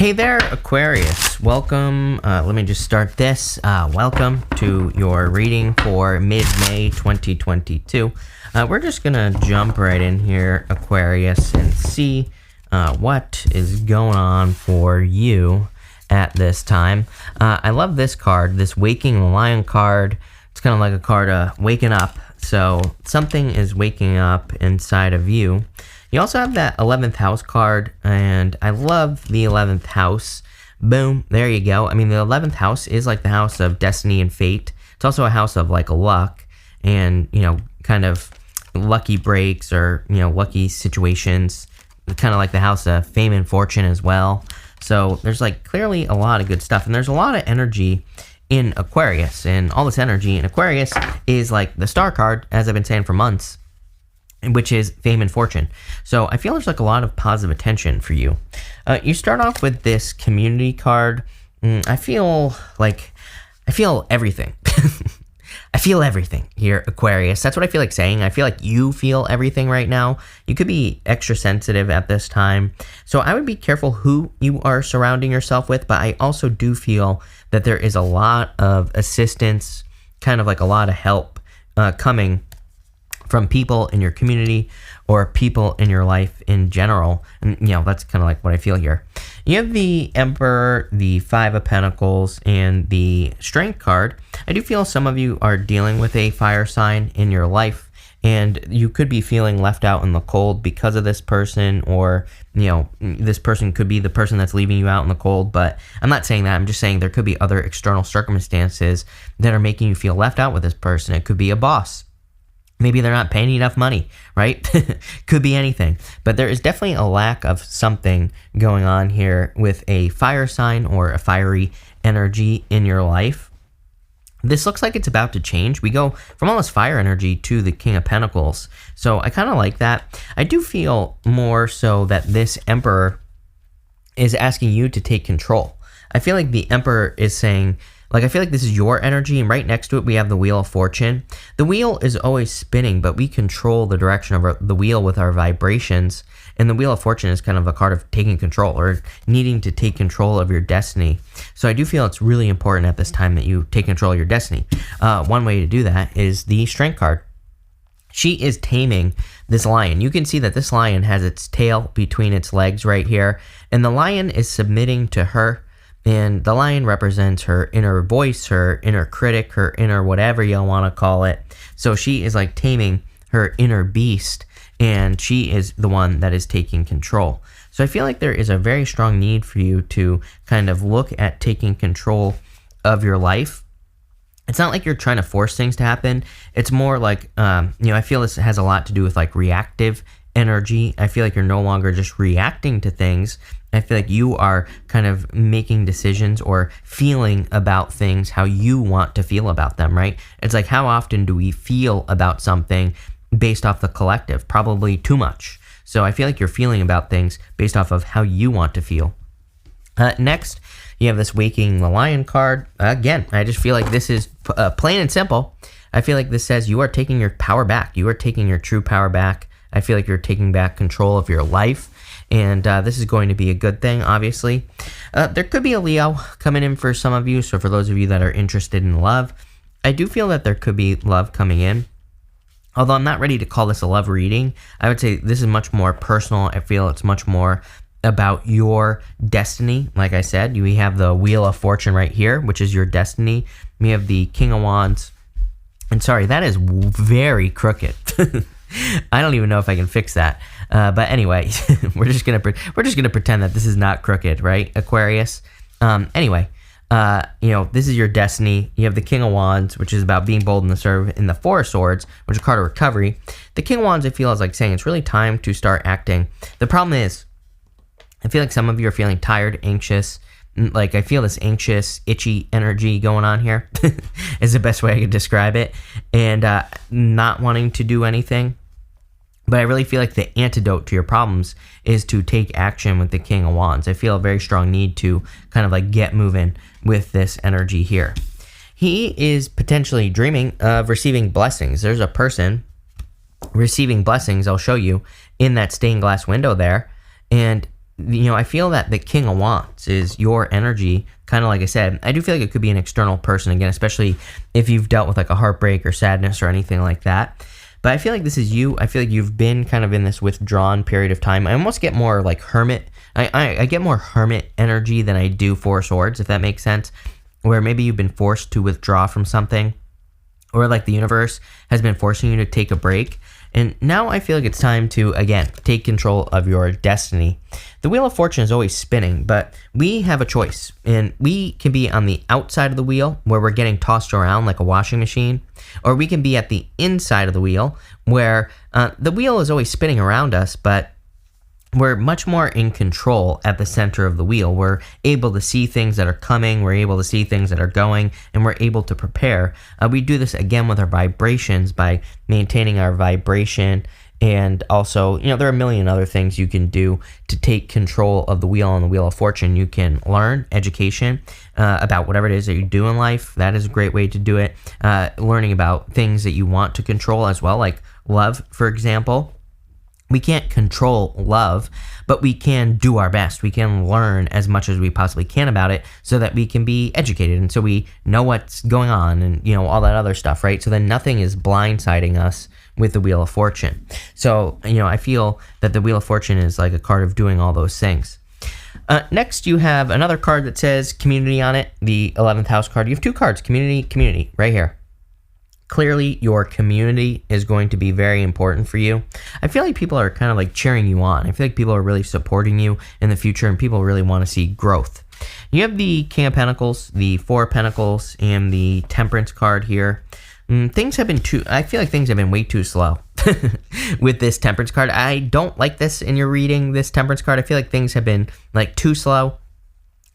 Hey there, Aquarius. Welcome. Let me just start this. Welcome to your reading for mid-May 2022. We're just going to jump right in here, Aquarius, and see what is going on for you at this time. I love this card, this Waking the Lion card. It's kind of like a card of waking up. So something is waking up inside of you. You also have that 11th house card, and I love the 11th house. Boom, there you go. I mean, the 11th house is like the house of destiny and fate. It's also a house of like luck and, kind of lucky breaks or, lucky situations. Kind of like the house of fame and fortune as well. So there's like clearly a lot of good stuff, and there's a lot of energy in Aquarius, and all this energy in Aquarius is like the star card, as I've been saying for months, which is fame and fortune. So I feel there's like a lot of positive attention for you. You start off with this community card. I feel everything. I feel everything here, Aquarius. That's what I feel like saying. I feel like you feel everything right now. You could be extra sensitive at this time. So I would be careful who you are surrounding yourself with, but I also do feel that there is a lot of assistance, kind of like a lot of help coming from people in your community or people in your life in general. And, that's kind of like what I feel here. You have the Emperor, the Five of Pentacles, and the Strength card. I do feel some of you are dealing with a fire sign in your life, and you could be feeling left out in the cold because of this person, or, this person could be the person that's leaving you out in the cold. But I'm not saying that. I'm just saying there could be other external circumstances that are making you feel left out with this person. It could be a boss. Maybe they're not paying you enough money, right? Could be anything. But there is definitely a lack of something going on here with a fire sign or a fiery energy in your life. This looks like it's about to change. We go from all this fire energy to the King of Pentacles. So I kind of like that. I do feel more so that this Emperor is asking you to take control. I feel like the Emperor is saying, I feel like this is your energy, and right next to it, we have the Wheel of Fortune. The wheel is always spinning, but we control the direction of the wheel with our vibrations, and the Wheel of Fortune is kind of a card of taking control or needing to take control of your destiny. So I do feel it's really important at this time that you take control of your destiny. One way to do that is the Strength card. She is taming this lion. You can see that this lion has its tail between its legs right here, and the lion is submitting to her. And the lion represents her inner voice, her inner critic, her inner whatever you want to call it. So she is like taming her inner beast, and she is the one that is taking control. So I feel like there is a very strong need for you to kind of look at taking control of your life. It's not like you're trying to force things to happen. It's more like, I feel this has a lot to do with like reactive energy. I feel like you're no longer just reacting to things. I feel like you are kind of making decisions or feeling about things how you want to feel about them, right? It's like, how often do we feel about something based off the collective? Probably too much. So I feel like you're feeling about things based off of how you want to feel. Next, you have this Waking the Lion card. Again, I just feel like this is plain and simple. I feel like this says you are taking your power back. You are taking your true power back. I feel like you're taking back control of your life. And this is going to be a good thing, obviously. There could be a Leo coming in for some of you. So for those of you that are interested in love, I do feel that there could be love coming in. Although I'm not ready to call this a love reading. I would say this is much more personal. I feel it's much more about your destiny. Like I said, we have the Wheel of Fortune right here, which is your destiny. We have the King of Wands. And sorry, that is very crooked. I don't even know if I can fix that. But anyway, we're just gonna pretend that this is not crooked, right, Aquarius? Anyway, this is your destiny. You have the King of Wands, which is about being bold in the serve, in the Four of Swords, which is a card of recovery. The King of Wands, I feel, is like saying it's really time to start acting. The problem is, I feel like some of you are feeling tired, anxious. Like, I feel this anxious, itchy energy going on here is the best way I could describe it, and not wanting to do anything. But I really feel like the antidote to your problems is to take action with the King of Wands. I feel a very strong need to kind of like get moving with this energy here. He is potentially dreaming of receiving blessings. There's a person receiving blessings, I'll show you, in that stained glass window there. And I feel that the King of Wands is your energy, kind of like I said. I do feel like it could be an external person again, especially if you've dealt with like a heartbreak or sadness or anything like that. But I feel like this is you. I feel like you've been kind of in this withdrawn period of time. I almost get more like hermit. I get more hermit energy than I do Four of Swords, if that makes sense, where maybe you've been forced to withdraw from something, or like the universe has been forcing you to take a break. And now I feel like it's time to, again, take control of your destiny. The Wheel of Fortune is always spinning, but we have a choice. And we can be on the outside of the wheel, where we're getting tossed around like a washing machine. Or we can be at the inside of the wheel, where the wheel is always spinning around us, but we're much more in control at the center of the wheel. We're able to see things that are coming. We're able to see things that are going, and we're able to prepare. We do this again with our vibrations by maintaining our vibration. And also, there are a million other things you can do to take control of the wheel on the Wheel of Fortune. You can learn education about whatever it is that you do in life. That is a great way to do it. Learning about things that you want to control as well, like love, for example. We can't control love, but we can do our best. We can learn as much as we possibly can about it so that we can be educated, and so we know what's going on and, all that other stuff, right? So then nothing is blindsiding us with the Wheel of Fortune. So, I feel that the Wheel of Fortune is like a card of doing all those things. Next, you have another card that says community on it, the 11th house card. You have two cards, community, right here. Clearly, your community is going to be very important for you. I feel like people are kind of like cheering you on. I feel like people are really supporting you in the future, and people really want to see growth. You have the King of Pentacles, the Four of Pentacles, and the Temperance card here. I feel like things have been way too slow with this Temperance card. I don't like this in your reading, this Temperance card. I feel like things have been like too slow.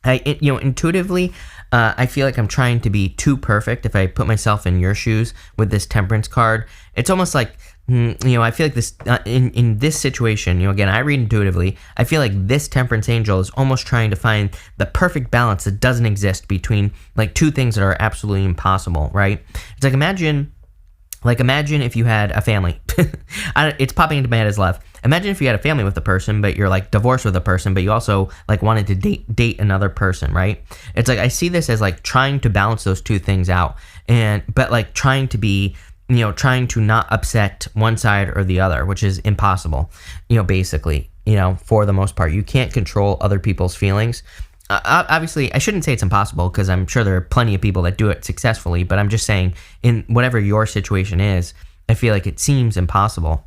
Intuitively, I feel like I'm trying to be too perfect. If I put myself in your shoes with this Temperance card, it's almost like, I feel like this, in this situation, again, I read intuitively, I feel like this Temperance angel is almost trying to find the perfect balance that doesn't exist between like two things that are absolutely impossible, right? It's like, imagine if you had a family. It's popping into my head as love. Imagine if you had a family with a person, but you're like divorced with a person, but you also like wanted to date another person, right? It's like, I see this as like trying to balance those two things out, but like trying to be, trying to not upset one side or the other, which is impossible, basically, for the most part. You can't control other people's feelings. Obviously, I shouldn't say it's impossible, because I'm sure there are plenty of people that do it successfully, but I'm just saying, in whatever your situation is, I feel like it seems impossible.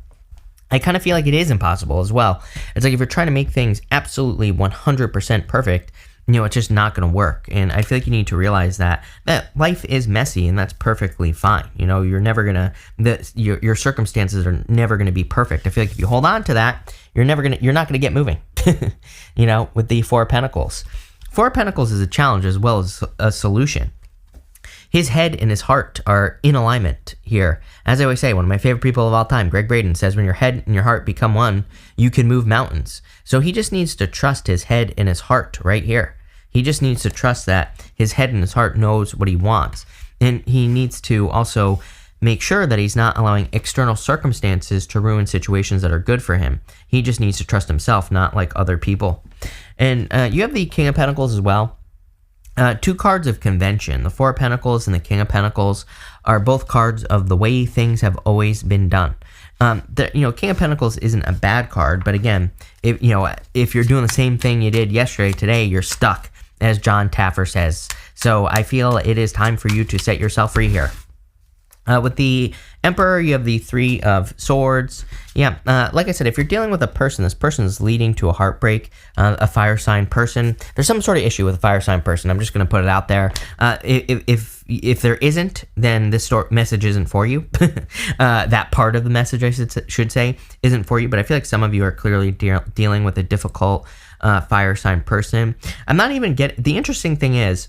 I kind of feel like it is impossible as well. It's like if you're trying to make things absolutely 100% perfect, it's just not going to work. And I feel like you need to realize that life is messy, and that's perfectly fine. You're never going to, your circumstances are never going to be perfect. I feel like if you hold on to that, you're not going to get moving, with the Four of Pentacles. Four of Pentacles is a challenge as well as a solution. His head and his heart are in alignment here. As I always say, one of my favorite people of all time, Greg Braden, says when your head and your heart become one, you can move mountains. So he just needs to trust his head and his heart right here. He just needs to trust that his head and his heart knows what he wants. And he needs to also make sure that he's not allowing external circumstances to ruin situations that are good for him. He just needs to trust himself, not like other people. And you have the King of Pentacles as well. Two cards of convention. The Four of Pentacles and the King of Pentacles are both cards of the way things have always been done. King of Pentacles isn't a bad card, but again, if you're doing the same thing you did yesterday, today you're stuck, as John Taffer says. So I feel it is time for you to set yourself free here. With the Emperor, you have the Three of Swords. Like I said, if you're dealing with a person, this person is leading to a heartbreak, a fire sign person. There's some sort of issue with a fire sign person. I'm just going to put it out there. If there isn't, then this message isn't for you. That part of the message, I should say, isn't for you. But I feel like some of you are clearly dealing with a difficult fire sign person. I'm not even the interesting thing is,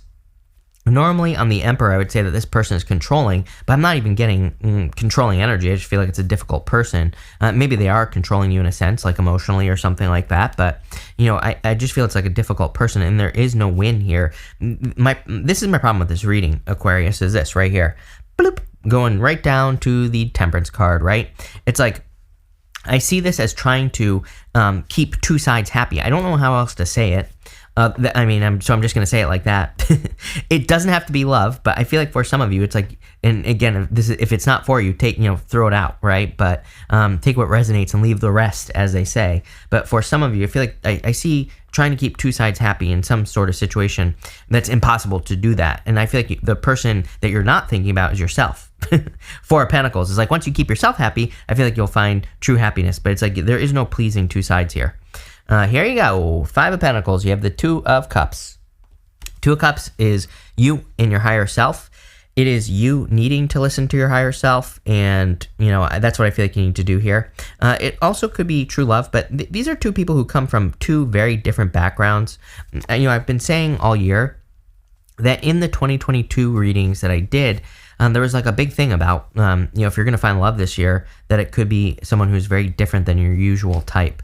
normally on the Emperor, I would say that this person is controlling, but I'm not even getting controlling energy. I just feel like it's a difficult person. Maybe they are controlling you in a sense, like emotionally or something like that, but I just feel it's like a difficult person, and there is no win here. This is my problem with this reading, Aquarius, is this right here. Bloop, going right down to the Temperance card, right? It's like, I see this as trying to keep two sides happy. I don't know how else to say it. I'm just going to say it like that. It doesn't have to be love, but I feel like for some of you, it's like, and again, if it's not for you, throw it out, right? But take what resonates and leave the rest, as they say. But for some of you, I feel like I see trying to keep two sides happy in some sort of situation that's impossible to do that. And I feel like the person that you're not thinking about is yourself. Four of Pentacles is like, once you keep yourself happy, I feel like you'll find true happiness. But it's like there is no pleasing two sides here. Here you go. Five of Pentacles. You have the Two of Cups. Two of Cups is you and your higher self. It is you needing to listen to your higher self, and that's what I feel like you need to do here. It also could be true love, but these are two people who come from two very different backgrounds. I've been saying all year that in the 2022 readings that I did, there was like a big thing about, if you're going to find love this year, that it could be someone who's very different than your usual type.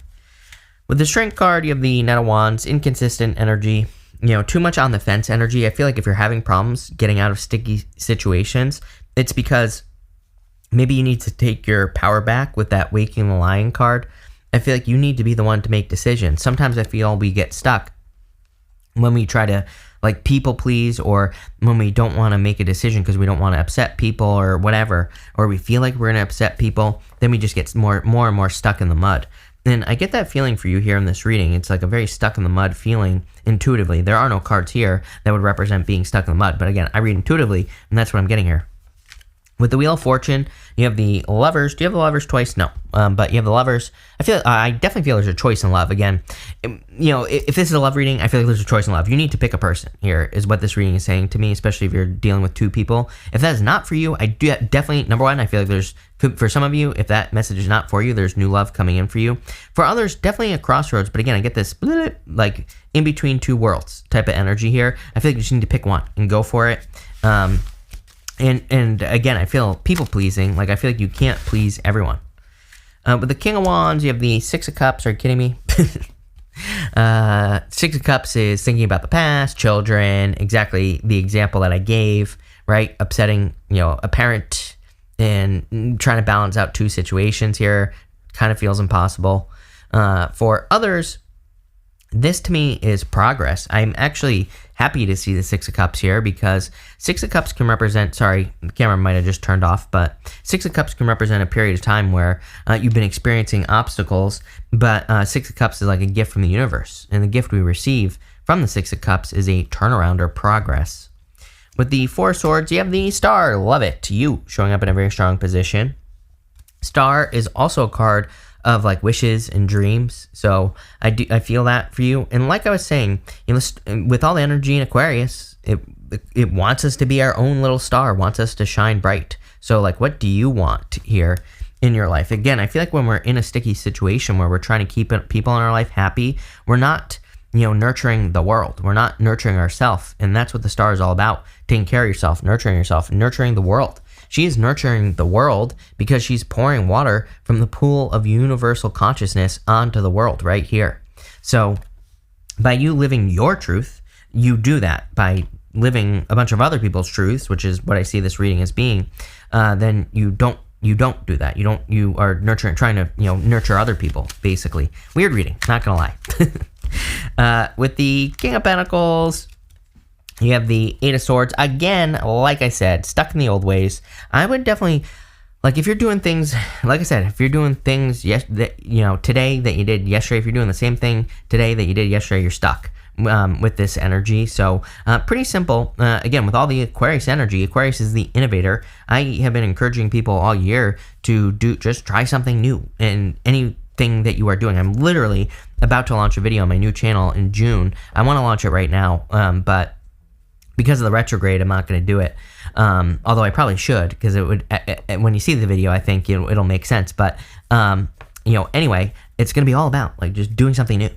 With the Strength card, you have the Knight of Wands, inconsistent energy, too much on the fence energy. I feel like if you're having problems getting out of sticky situations, it's because maybe you need to take your power back with that Waking the Lion card. I feel like you need to be the one to make decisions. Sometimes I feel we get stuck when we try to like people please, or when we don't want to make a decision because we don't want to upset people or whatever, or we feel like we're going to upset people, then we just get more and more stuck in the mud. And I get that feeling for you here in this reading. It's like a very stuck in the mud feeling intuitively. There are no cards here that would represent being stuck in the mud. But again, I read intuitively, and that's what I'm getting here. With the Wheel of Fortune, you have the Lovers. Do you have the Lovers twice? No. But you have the Lovers. I definitely feel there's a choice in love. Again, if this is a love reading, I feel like there's a choice in love. You need to pick a person here, is what this reading is saying to me, especially if you're dealing with two people. If that is not for you, I do definitely, number one, I feel like for some of you, if that message is not for you, there's new love coming in for you. For others, definitely a crossroads. But again, I get this like in between two worlds type of energy here. I feel like you just need to pick one and go for it. And again, I feel people pleasing. Like I feel like you can't please everyone. With the King of Wands, you have the Six of Cups. Are you kidding me? Six of Cups is thinking about the past, children, exactly the example that I gave, right? Upsetting, a parent and trying to balance out two situations here kind of feels impossible. For others, this to me is progress. I'm actually happy to see the Six of Cups here because Six of Cups can represent, sorry, the camera might have just turned off, but Six of Cups can represent a period of time where you've been experiencing obstacles, but Six of Cups is like a gift from the universe, and the gift we receive from the Six of Cups is a turnaround or progress. With the Four of Swords, you have the Star. Love it. You showing up in a very strong position. Star is also a card of like wishes and dreams, so I feel that for you. And like I was saying, with all the energy in Aquarius, it wants us to be our own little star, wants us to shine bright. So like, what do you want here in your life? Again, I feel like when we're in a sticky situation where we're trying to keep people in our life happy, we're not nurturing the world, we're not nurturing ourselves, and that's what the Star is all about: taking care of yourself, nurturing the world. She is nurturing the world because she's pouring water from the pool of universal consciousness onto the world right here. So by you living your truth, you do that. By living a bunch of other people's truths, which is what I see this reading as being, then you don't do that. You are trying to nurture other people, basically. Weird reading, not gonna lie. With the King of Pentacles, you have the Eight of Swords. Again, like I said, stuck in the old ways. I would definitely, like, if you're doing things, like I said, if you're doing things today that you did yesterday, if you're doing the same thing today that you did yesterday, you're stuck with this energy. So pretty simple. Again, with all the Aquarius energy, Aquarius is the innovator. I have been encouraging people all year to just try something new in anything that you are doing. I'm literally about to launch a video on my new channel in June. I want to launch it right now, but because of the retrograde, I'm not going to do it. Although I probably should, because it would. When you see the video, I think it'll make sense. But anyway, it's going to be all about like just doing something new,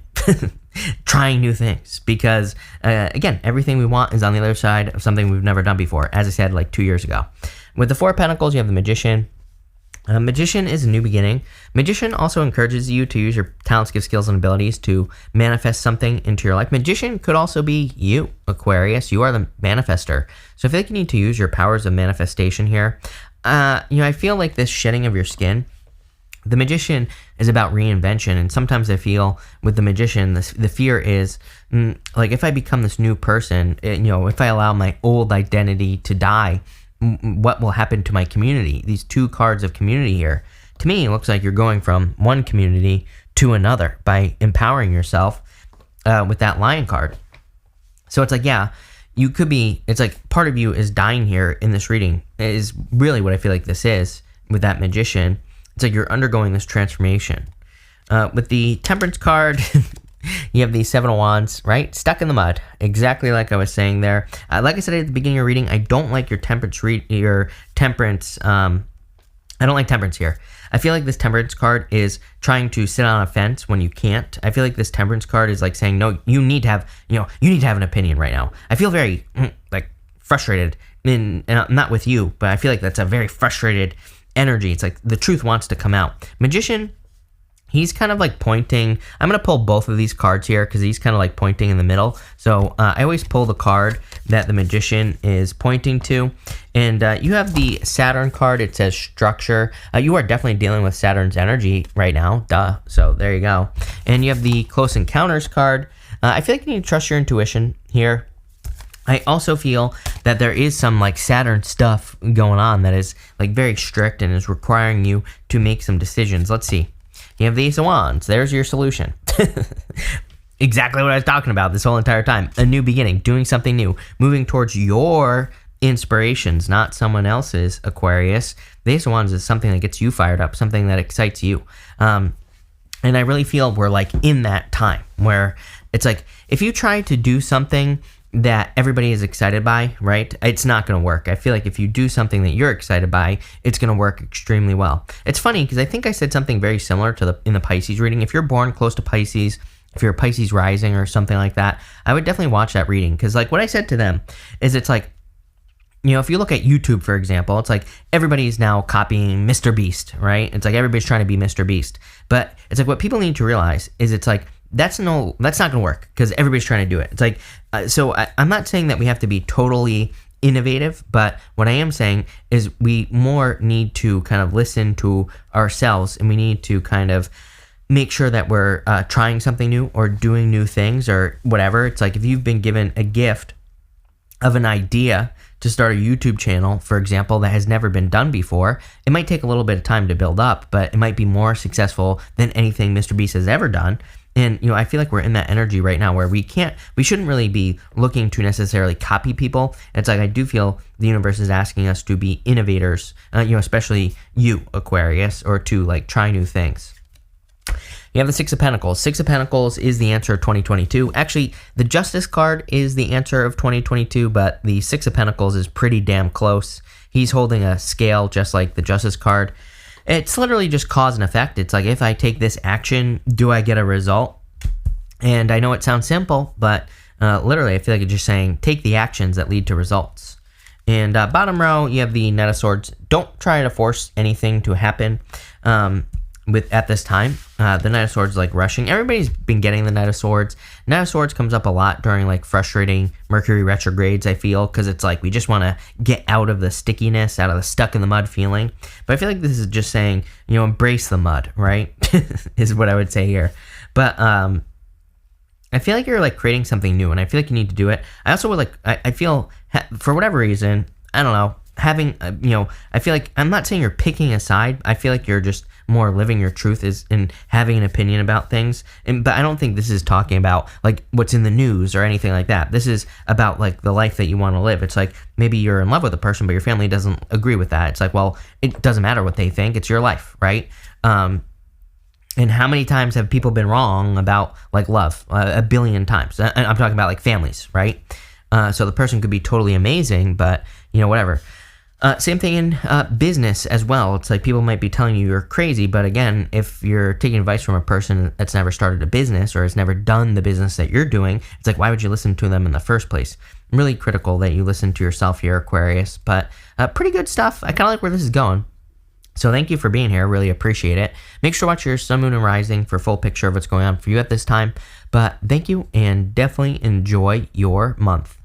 trying new things. Because again, everything we want is on the other side of something we've never done before. As I said, like 2 years ago. With the Four of Pentacles, you have the Magician. Magician is a new beginning. Magician also encourages you to use your talents, gifts, skills, and abilities to manifest something into your life. Magician could also be you, Aquarius. You are the manifester. So I feel like you need to use your powers of manifestation here. I feel like this shedding of your skin, the Magician is about reinvention. And sometimes I feel with the Magician, the fear is like if I become this new person, if I allow my old identity to die, what will happen to my community? These two cards of community here, to me, it looks like you're going from one community to another by empowering yourself with that Lion card. So it's like, yeah, you could be, it's like part of you is dying here in this reading is really what I feel like this is with that Magician. It's like you're undergoing this transformation. With the Temperance card, you have the Seven of Wands, right? Stuck in the mud. Exactly like I was saying there. Like I said at the beginning of your reading, I don't like your Temperance, I don't like Temperance here. I feel like this Temperance card is trying to sit on a fence when you can't. I feel like this Temperance card is like saying, no, you need to have an opinion right now. I feel very like frustrated, and not with you, but I feel like that's a very frustrated energy. It's like the truth wants to come out. Magician, he's kind of like pointing. I'm going to pull both of these cards here because he's kind of like pointing in the middle. So I always pull the card that the Magician is pointing to. And you have the Saturn card. It says structure. You are definitely dealing with Saturn's energy right now. Duh. So there you go. And you have the Close Encounters card. I feel like you need to trust your intuition here. I also feel that there is some like Saturn stuff going on that is like very strict and is requiring you to make some decisions. Let's see. You have the Ace of Wands. There's your solution. Exactly what I was talking about this whole entire time. A new beginning, doing something new, moving towards your inspirations, not someone else's, Aquarius. The Ace of Wands is something that gets you fired up, something that excites you. And I really feel we're like in that time where it's like if you try to do something that everybody is excited by, right? It's not going to work. I feel like if you do something that you're excited by, it's going to work extremely well. It's funny because I think I said something very similar to in the Pisces reading. If you're born close to Pisces, if you're a Pisces rising or something like that, I would definitely watch that reading because like what I said to them is it's like, if you look at YouTube, for example, it's like everybody's now copying Mr. Beast, right? It's like everybody's trying to be Mr. Beast. But it's like what people need to realize is it's like, that's not going to work because everybody's trying to do it. It's like, so I'm not saying that we have to be totally innovative, but what I am saying is we more need to kind of listen to ourselves and we need to kind of make sure that we're trying something new or doing new things or whatever. It's like if you've been given a gift of an idea to start a YouTube channel, for example, that has never been done before, it might take a little bit of time to build up, but it might be more successful than anything Mr. Beast has ever done. And, I feel like we're in that energy right now where we shouldn't really be looking to necessarily copy people. It's like, I do feel the universe is asking us to be innovators, especially you, Aquarius, or to like try new things. You have the Six of Pentacles. Six of Pentacles is the answer of 2022. Actually, the Justice card is the answer of 2022, but the Six of Pentacles is pretty damn close. He's holding a scale just like the Justice card. It's literally just cause and effect. It's like, if I take this action, do I get a result? And I know it sounds simple, but literally I feel like it's just saying, take the actions that lead to results. And bottom row, you have the Knight of Swords. Don't try to force anything to happen at this time. The Knight of Swords is like rushing. Everybody's been getting the Knight of Swords. Knight of Swords comes up a lot during like frustrating Mercury retrogrades, I feel, because it's like we just want to get out of the stickiness, out of the stuck in the mud feeling. But I feel like this is just saying, embrace the mud, right? Is what I would say here. But I feel like you're like creating something new, and I feel like you need to do it. I also would like, I feel for whatever reason, I don't know, having, I feel like, I'm not saying you're picking a side. I feel like you're just more living your truth is in having an opinion about things. But I don't think this is talking about like what's in the news or anything like that. This is about like the life that you want to live. It's like maybe you're in love with a person, but your family doesn't agree with that. It's like, well, it doesn't matter what they think. It's your life, right? And how many times have people been wrong about like love? A billion times. I'm talking about like families, right? So the person could be totally amazing, but whatever. Same thing in business as well. It's like people might be telling you you're crazy, but again, if you're taking advice from a person that's never started a business or has never done the business that you're doing, it's like, why would you listen to them in the first place? Really critical that you listen to yourself here, Aquarius, but pretty good stuff. I kind of like where this is going. So thank you for being here. Really appreciate it. Make sure to watch your Sun, Moon, and Rising for a full picture of what's going on for you at this time. But thank you, and definitely enjoy your month.